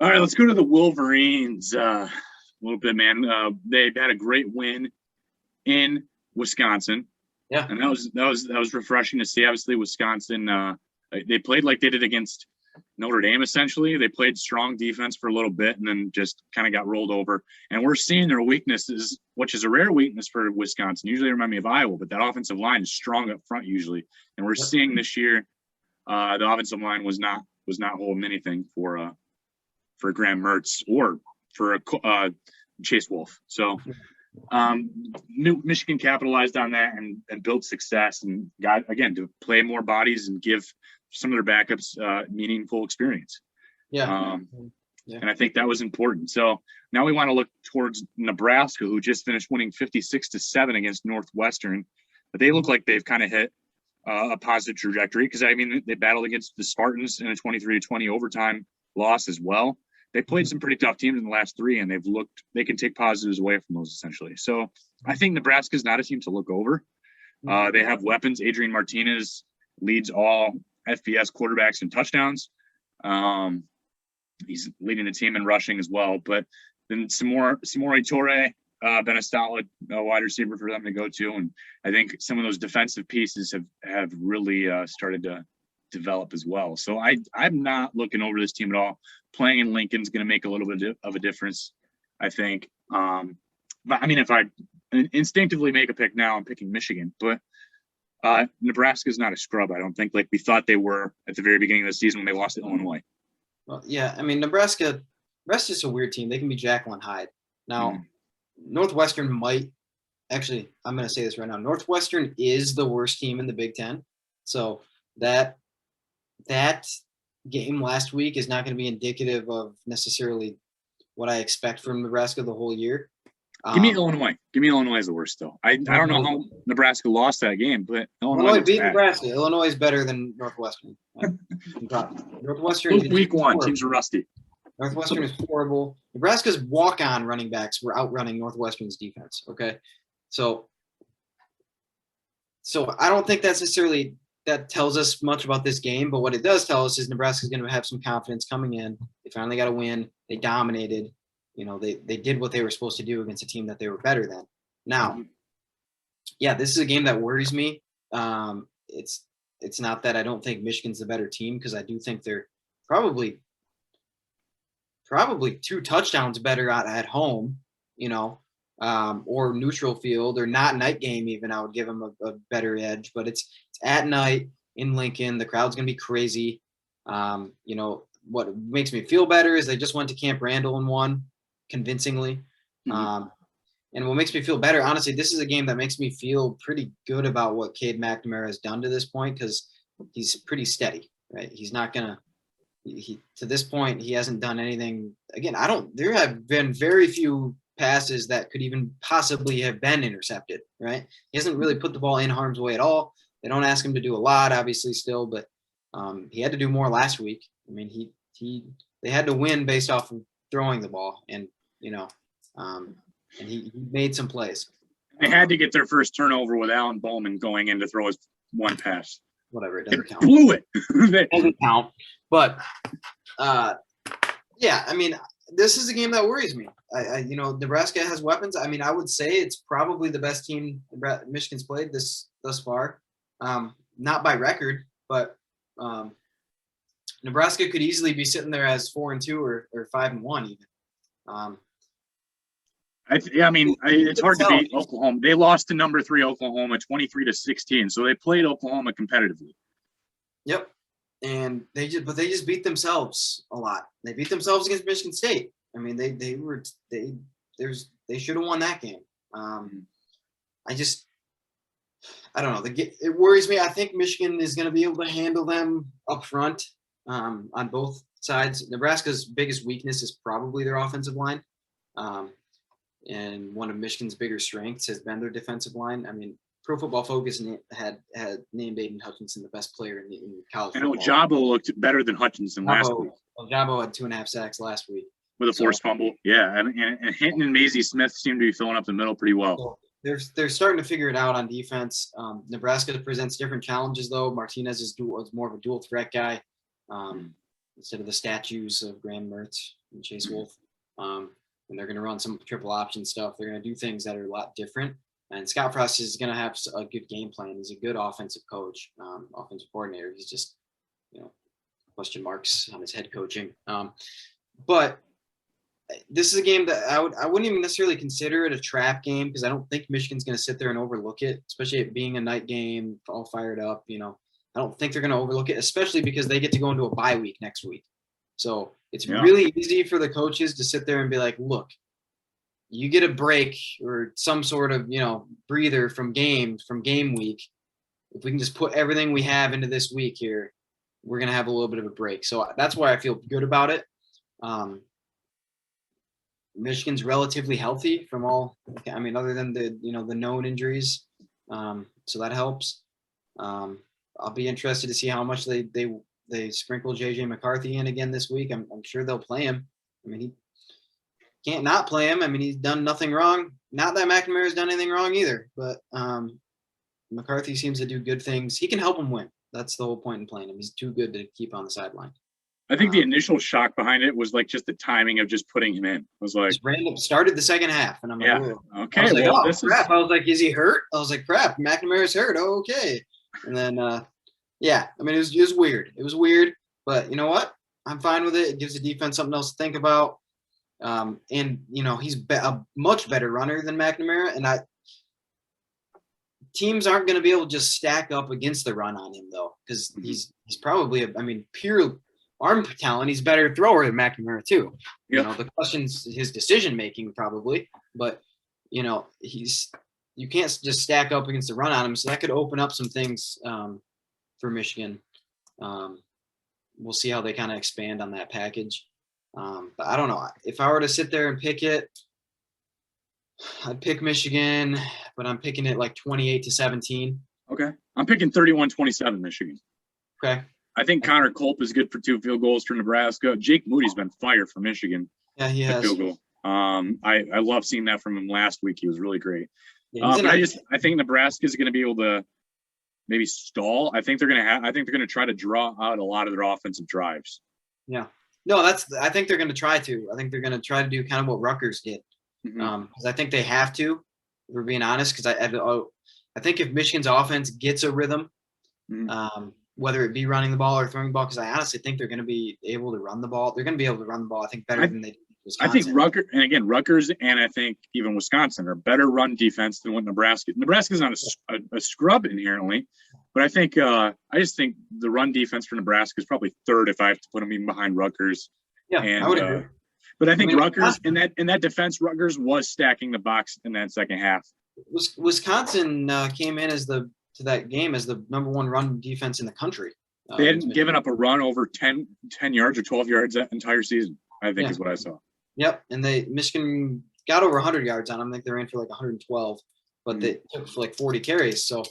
All right, let's go to the Wolverines a little bit, man. They had a great win in Wisconsin, Yeah. and that was refreshing to see. Obviously, Wisconsin they played like they did against Notre Dame. Essentially, they played strong defense for a little bit, and then just kind of got rolled over. And we're seeing their weaknesses, which is a rare weakness for Wisconsin. Usually, they remind me of Iowa, but that offensive line is strong up front usually. And we're Yep. seeing this year the offensive line was not holding anything for Graham Mertz or for Chase Wolf. So Michigan capitalized on that and built success and got, again, to play more bodies and give some of their backups meaningful experience. Yeah. And I think that was important. So now we want to look towards Nebraska, who just finished winning 56-7 against Northwestern. But they look like they've kind of hit a positive trajectory because, I mean, they battled against the Spartans in a 23-20 overtime loss as well. They played some pretty tough teams in the last three, and they can take positives away from those essentially. So I think Nebraska is not a team to look over. They have weapons. Adrian Martinez leads all FBS quarterbacks in touchdowns. He's leading the team in rushing as well. But then Samori Torre, been a solid wide receiver for them to go to. And I think some of those defensive pieces have really started to develop as well. So I'm not looking over this team at all. Playing in Lincoln's going to make a little bit of a difference, I think. But I mean, if I instinctively make a pick now, I'm picking Michigan. But Nebraska's not a scrub, I don't think, like we thought they were at the very beginning of the season when they lost to Illinois. Well, yeah. I mean, Nebraska's just a weird team. They can be Jekyll and Hyde. Now, Northwestern might actually. I'm going to say this right now. Northwestern is the worst team in the Big Ten. So that game last week is not going to be indicative of necessarily what I expect from Nebraska the whole year. Give me Illinois. Give me Illinois as the worst, though. I don't know how Nebraska lost that game, but Illinois beat Nebraska. Illinois is better than Northwestern. Northwestern week one. Teams are rusty. Northwestern is horrible. Nebraska's walk-on running backs were outrunning Northwestern's defense. Okay, so I don't think that's necessarily that tells us much about this game, but what it does tell us is Nebraska's going to have some confidence coming in. They finally got a win. They dominated. You know, they did what they were supposed to do against a team that they were better than. Now, yeah, this is a game that worries me. It's not that I don't think Michigan's the better team, because I do think they're probably 2 touchdowns better at home, you know, or neutral field or not night game even. I would give them a better edge, but it's at night in Lincoln. The crowd's going to be crazy. You know, what makes me feel better is they just went to Camp Randall and won convincingly. And what makes me feel better, honestly, this is a game that makes me feel pretty good about what Cade McNamara has done to this point, because he's pretty steady, right? He's not going to, to this point, he hasn't done anything. Again, there have been very few passes that could even possibly have been intercepted, right? He hasn't really put the ball in harm's way at all. They don't ask him to do a lot, obviously, still, but he had to do more last week. I mean, they had to win based off of throwing the ball, and, you know, and he made some plays. They had to get their first turnover with Alan Bowman going in to throw his one pass. Whatever, it doesn't count. Blew it. It doesn't count. But, yeah, I mean, this is a game that worries me. You know, Nebraska has weapons. I mean, I would say it's probably the best team Michigan's played thus far. Not by record, but Nebraska could easily be sitting there as 4-2 or 5-1 even. I mean, it's hard to beat Oklahoma. They lost to number 3 Oklahoma 23-16, so they played Oklahoma competitively. Yep, and they just beat themselves a lot. They beat themselves against Michigan State. I mean, they should have won that game. I don't know. It worries me. I think Michigan is going to be able to handle them up front on both sides. Nebraska's biggest weakness is probably their offensive line. And one of Michigan's bigger strengths has been their defensive line. I mean, Pro Football Focus had named Aiden Hutchinson the best player in college football. I know Jabo looked better than Hutchinson last week. Jabo had 2.5 sacks last week. With a forced fumble. Yeah, and Hinton and Maisie Smith seem to be filling up the middle pretty well. So they're starting to figure it out on defense. Nebraska presents different challenges, though. Martinez is more of a dual threat guy. instead of the statues of Graham Mertz and Chase Wolf. And they're going to run some triple option stuff. They're going to do things that are a lot different. And Scott Frost is going to have a good game plan. He's a good offensive coach, offensive coordinator. He's just, question marks on his head coaching. But this is a game that I wouldn't even necessarily consider it a trap game, because I don't think Michigan's going to sit there and overlook it, especially it being a night game, all fired up. I don't think they're going to overlook it, especially because they get to go into a bye week next week. So it's really easy for the coaches to sit there and be like, look, you get a break or some sort of, breather from game week. If we can just put everything we have into this week here, we're going to have a little bit of a break. So that's why I feel good about it. Michigan's relatively healthy from other than the known injuries. So that helps. I'll be interested to see how much they sprinkle JJ McCarthy in again this week. I'm sure they'll play him. He can't not play him. He's done nothing wrong. Not that McNamara's done anything wrong either, but McCarthy seems to do good things. He can help them win. That's the whole point in playing him. He's too good to keep on the sideline. I think the initial shock behind it was like just the timing of just putting him in. It was like random started the second half, and I'm like, yeah, okay. I was like, crap. I was like, is he hurt? I was like, crap, McNamara's hurt. Oh, okay. And then it was weird. It was weird, but you know what? I'm fine with it. It gives the defense something else to think about. He's a much better runner than McNamara, and teams aren't going to be able to just stack up against the run on him though, because he's probably pure arm talent. He's a better thrower than McNamara too. Yep. The question's his decision making probably, but you can't just stack up against the run on him. So that could open up some things for Michigan. We'll see how they kind of expand on that package. But I don't know. If I were to sit there and pick it, I'd pick Michigan, but I'm picking it like 28-17. Okay. I'm picking 31-27 Michigan. Okay. I think Connor Culp is good for 2 field goals for Nebraska. Jake Moody's been fired for Michigan. Yeah, he has. Field goal. I love seeing that from him last week. He was really great. Yeah, but I think Nebraska is going to be able to maybe stall. I think they're going to try to draw out a lot of their offensive drives. Yeah. No, I think they're going to try to. I think they're going to try to do kind of what Rutgers did. Because I think they have to, if we're being honest, because I think if Michigan's offense gets a rhythm, whether it be running the ball or throwing the ball, because I honestly think they're going to be able to run the ball. They're going to be able to run the ball, I think, better than they did Wisconsin. I think Rutgers and I think even Wisconsin are better run defense than what Nebraska. Nebraska's not a scrub inherently, but I just think the run defense for Nebraska is probably third if I have to put them even behind Rutgers. Yeah, I would agree. But I think Rutgers in that defense, Rutgers was stacking the box in that second half. Wisconsin came in to that game as the number 1 run defense in the country. They hadn't given up a run over 10 yards or 12 yards that entire season, I think is what I saw. Yep, and Michigan got over 100 yards on them. I think they ran for like 112, but they took for like 40 carries. So,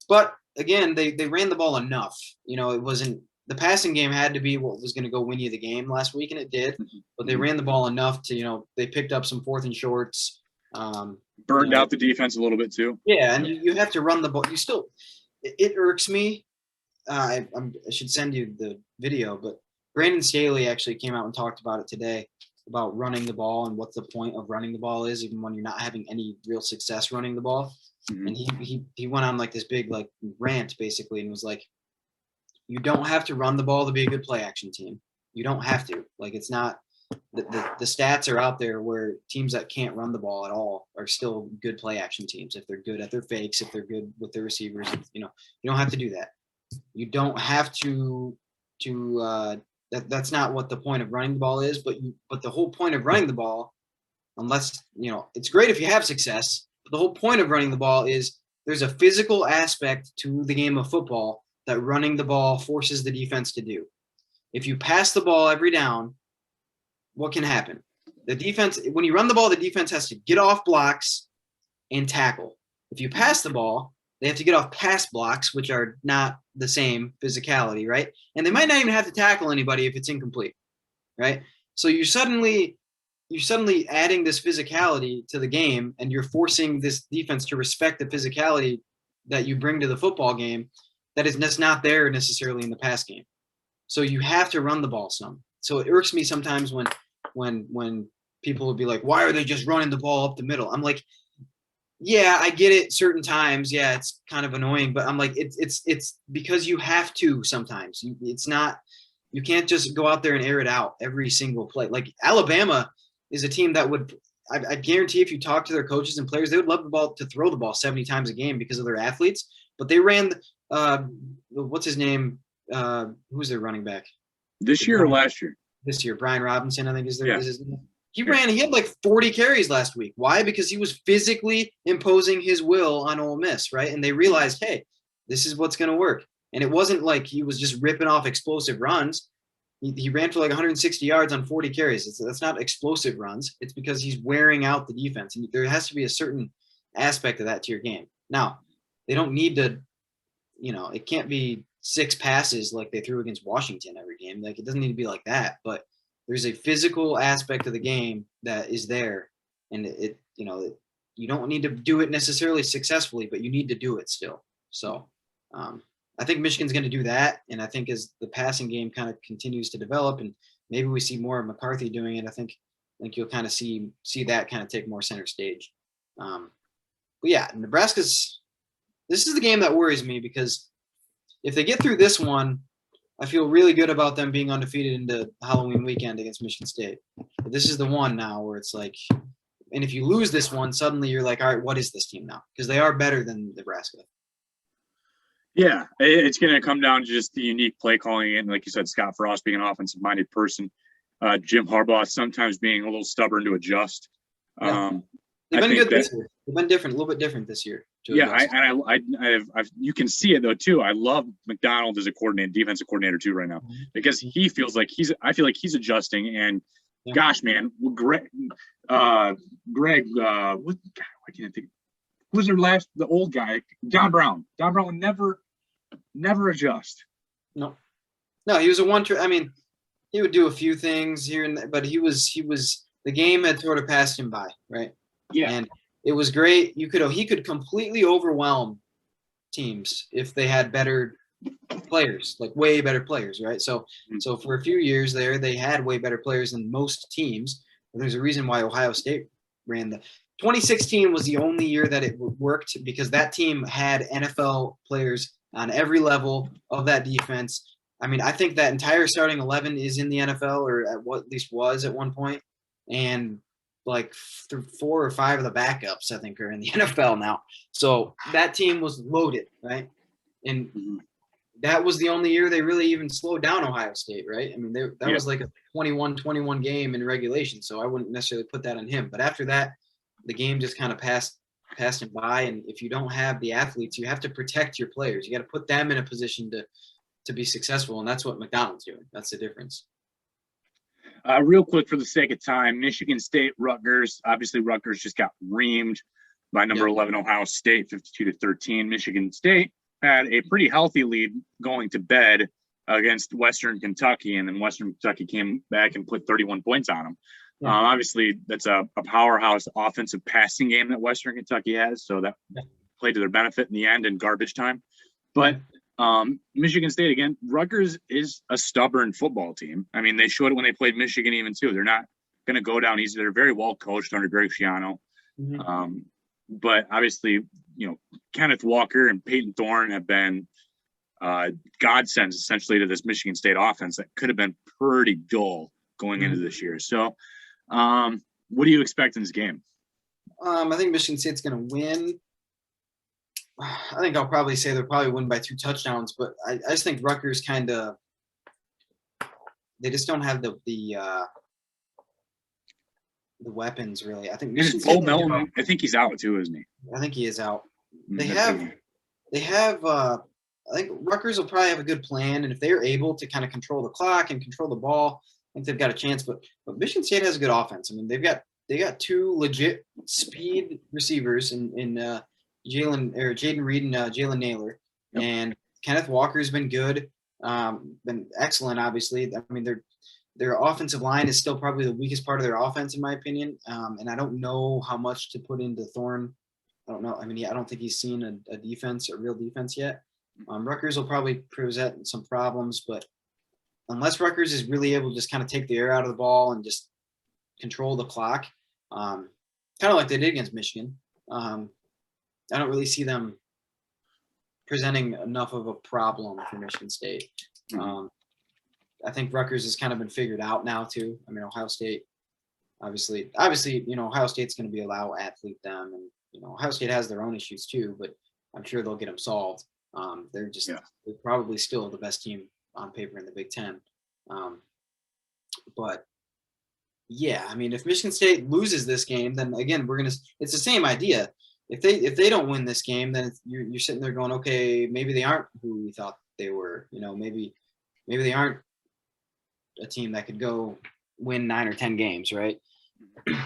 but again, they ran the ball enough. It wasn't – the passing game had to be what was going to go win you the game last week, and it did. But they ran the ball enough to, they picked up some 4th and shorts. Burned out the defense a little bit too. Yeah, and you have to run the ball. You still – it irks me. I should send you the video, but Brandon Staley actually came out and talked about it today, about running the ball and what the point of running the ball is, even when you're not having any real success running the ball. And he went on like this big like rant basically and was like, you don't have to run the ball to be a good play action team. You don't have to. Like, it's not the stats are out there where teams that can't run the ball at all are still good play action teams. If they're good at their fakes, if they're good with their receivers, you don't have to do that. You don't have to that's not what the point of running the ball is, but the whole point of running the ball, unless, it's great if you have success, but the whole point of running the ball is there's a physical aspect to the game of football that running the ball forces the defense to do. If you pass the ball every down, what can happen? The defense, when you run the ball, the defense has to get off blocks and tackle. If you pass the ball, they have to get off pass blocks, which are not the same physicality, right? And they might not even have to tackle anybody if it's incomplete, right? So you're suddenly adding this physicality to the game, and you're forcing this defense to respect the physicality that you bring to the football game that is just not there necessarily in the pass game. So you have to run the ball some. So it irks me sometimes when people will be like, why are they just running the ball up the middle? I'm like, yeah, I get it certain times. Yeah, it's kind of annoying, but I'm like, it's because you have to sometimes. It's not, you can't just go out there and air it out every single play. Like Alabama is a team that would, I guarantee if you talk to their coaches and players, they would love the ball to throw the ball 70 times a game because of their athletes. But they ran, what's his name? Who's their running back? This year or last year? This year, Brian Robinson, I think is his name. He had like 40 carries last week. Why? Because he was physically imposing his will on Ole Miss, right? And they realized, hey, this is what's going to work. And it wasn't like he was just ripping off explosive runs. He ran for like 160 yards on 40 carries. That's not explosive runs. It's because he's wearing out the defense. And there has to be a certain aspect of that to your game. Now, they don't need to, it can't be 6 passes like they threw against Washington every game. Like, it doesn't need to be like that. But there's a physical aspect of the game that is there, and you don't need to do it necessarily successfully, but you need to do it still. So I think Michigan's going to do that, and I think as the passing game kind of continues to develop, and maybe we see more of McCarthy doing it, I think you'll kind of see that kind of take more center stage. But yeah, this is the game that worries me, because if they get through this one, I feel really good about them being undefeated into Halloween weekend against Michigan State. But this is the one now where it's like, and if you lose this one, suddenly you're like, all right, what is this team now? Because they are better than Nebraska. Yeah, it's going to come down to just the unique play calling. And like you said, Scott Frost being an offensive-minded person, Jim Harbaugh sometimes being a little stubborn to adjust. Yeah. They've been good this year. They've been different, a little bit different this year. Yeah, you can see it though too. I love McDonald as a defensive coordinator too right now, because he feels like I feel like he's adjusting. And gosh, man, Greg, what? God, why can't I think? Who's the old guy? Don Brown. Don Brown would never adjust. No, he was he would do a few things here and there, but he was the game had sort of passed him by, right? Yeah. And it was great. He could completely overwhelm teams if they had better players, like way better players, right? So for a few years there, they had way better players than most teams. And there's a reason why Ohio State ran 2016 was the only year that it worked, because that team had NFL players on every level of that defense. I mean, I think that entire starting 11 is in the NFL, or at least was at one point. And like 4 or 5 of the backups, I think, are in the NFL now. So that team was loaded, right? And that was the only year they really even slowed down Ohio State, right? I mean, that was like a 21-21 game in regulation, so I wouldn't necessarily put that on him. But after that, the game just kind of passed him by. And if you don't have the athletes, you have to protect your players. You got to put them in a position to be successful, and that's what McDonald's doing. That's the difference. Real quick, for the sake of time, Michigan State, Rutgers. Obviously, Rutgers just got reamed by number 11 Ohio State, 52-13. Michigan State had a pretty healthy lead going to bed against Western Kentucky, and then Western Kentucky came back and put 31 points on them. Yeah. Obviously, that's a powerhouse offensive passing game that Western Kentucky has, so that played to their benefit in the end in garbage time. But Michigan State, again, Rutgers is a stubborn football team. I mean, they showed it when they played Michigan even too. They're not going to go down easy. They're very well coached under Greg Schiano. But obviously, Kenneth Walker and Peyton Thorne have been godsends essentially to this Michigan State offense that could have been pretty dull going into this year. So what do you expect in this game? I think Michigan State's going to win. I think I'll probably say they'll probably win by 2 touchdowns, but I just think Rutgers they just don't have the weapons really. I think Michigan State, Melton, I think he's out too, isn't he? I think he is out. They have I think Rutgers will probably have a good plan, and if they're able to kind of control the clock and control the ball, I think they've got a chance. But Michigan State has a good offense. I mean, they got 2 legit speed receivers in Jaden Reed and Jalen Naylor. Yep. And Kenneth Walker's been good, been excellent, obviously. I mean, their offensive line is still probably the weakest part of their offense, in my opinion. And I don't know how much to put into Thorne. I don't know. I mean, I don't think he's seen a real defense yet. Rutgers will probably present some problems, but unless Rutgers is really able to just kind of take the air out of the ball and just control the clock, kind of like they did against Michigan. I don't really see them presenting enough of a problem for Michigan State. I think Rutgers has kind of been figured out now too. I mean, Ohio State, obviously, Ohio State's going to be allow athlete them, and Ohio State has their own issues too, but I'm sure they'll get them solved. They're probably still the best team on paper in the Big Ten. But yeah, I mean, if Michigan State loses this game, then again, it's the same idea. If they don't win this game, then you're sitting there going, okay, maybe they aren't who we thought they were. Maybe they aren't a team that could go win 9 or 10 games, right?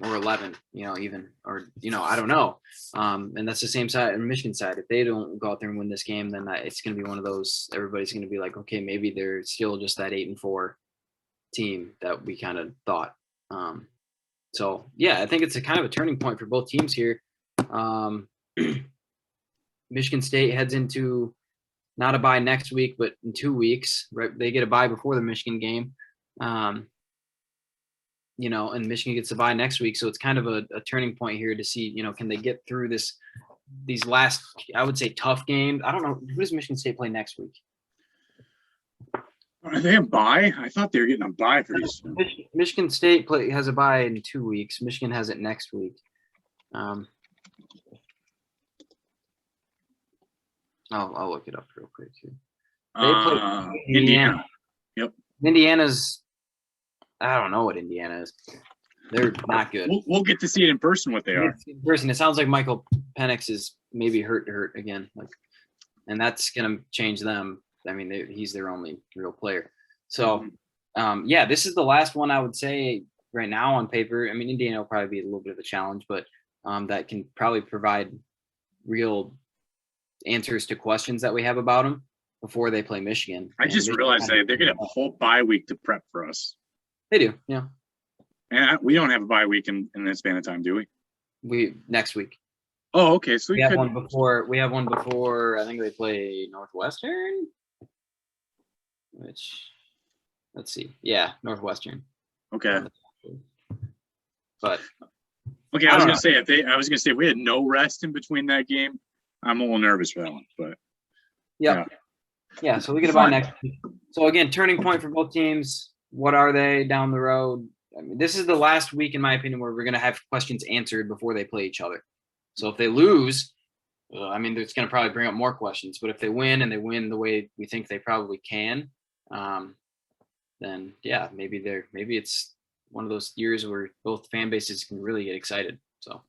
Or 11, even, or I don't know. And that's the same side on Michigan side. If they don't go out there and win this game, then it's going to be one of those. Everybody's going to be like, okay, maybe they're still just that 8-4 team that we kind of thought. So yeah, I think it's a kind of a turning point for both teams here. Michigan State heads into not a bye next week, but in 2 weeks, right? They get a bye before the Michigan game. And Michigan gets a bye next week. So it's kind of a turning point here to see, can they get through these last, I would say, tough games. I don't know. Who does Michigan State play next week? Are they a bye? I thought they were getting a bye pretty soon. Michigan State has a bye in 2 weeks. Michigan has it next week. I'll look it up real quick too. They play Indiana. Yep. Indiana's. I don't know what Indiana is. They're not good. We'll get to see it in person what they are. In person, it sounds like Michael Penix is maybe hurt again, and that's gonna change them. I mean, he's their only real player. So, yeah, this is the last one I would say right now on paper. I mean, Indiana will probably be a little bit of a challenge, but that can probably provide real answers to questions that we have about them before they play Michigan. I just realized they're going to have a whole bye week to prep for us. They do, yeah. And we don't have a bye week in this span of time, do we? We next week. Oh, okay. So we have one before. We have one before. I think they play Northwestern. Which, let's see. Yeah, Northwestern. Okay. But okay, I was gonna say if we had no rest in between that game, I'm a little nervous for that one. But yeah. So we get a bye next week. So again, turning point for both teams. What are they down the road? I mean, this is the last week, in my opinion, where we're gonna have questions answered before they play each other. So if they lose, I mean, it's gonna probably bring up more questions. But if they win and they win the way we think they probably can, then yeah, maybe it's one of those years where both fan bases can really get excited. So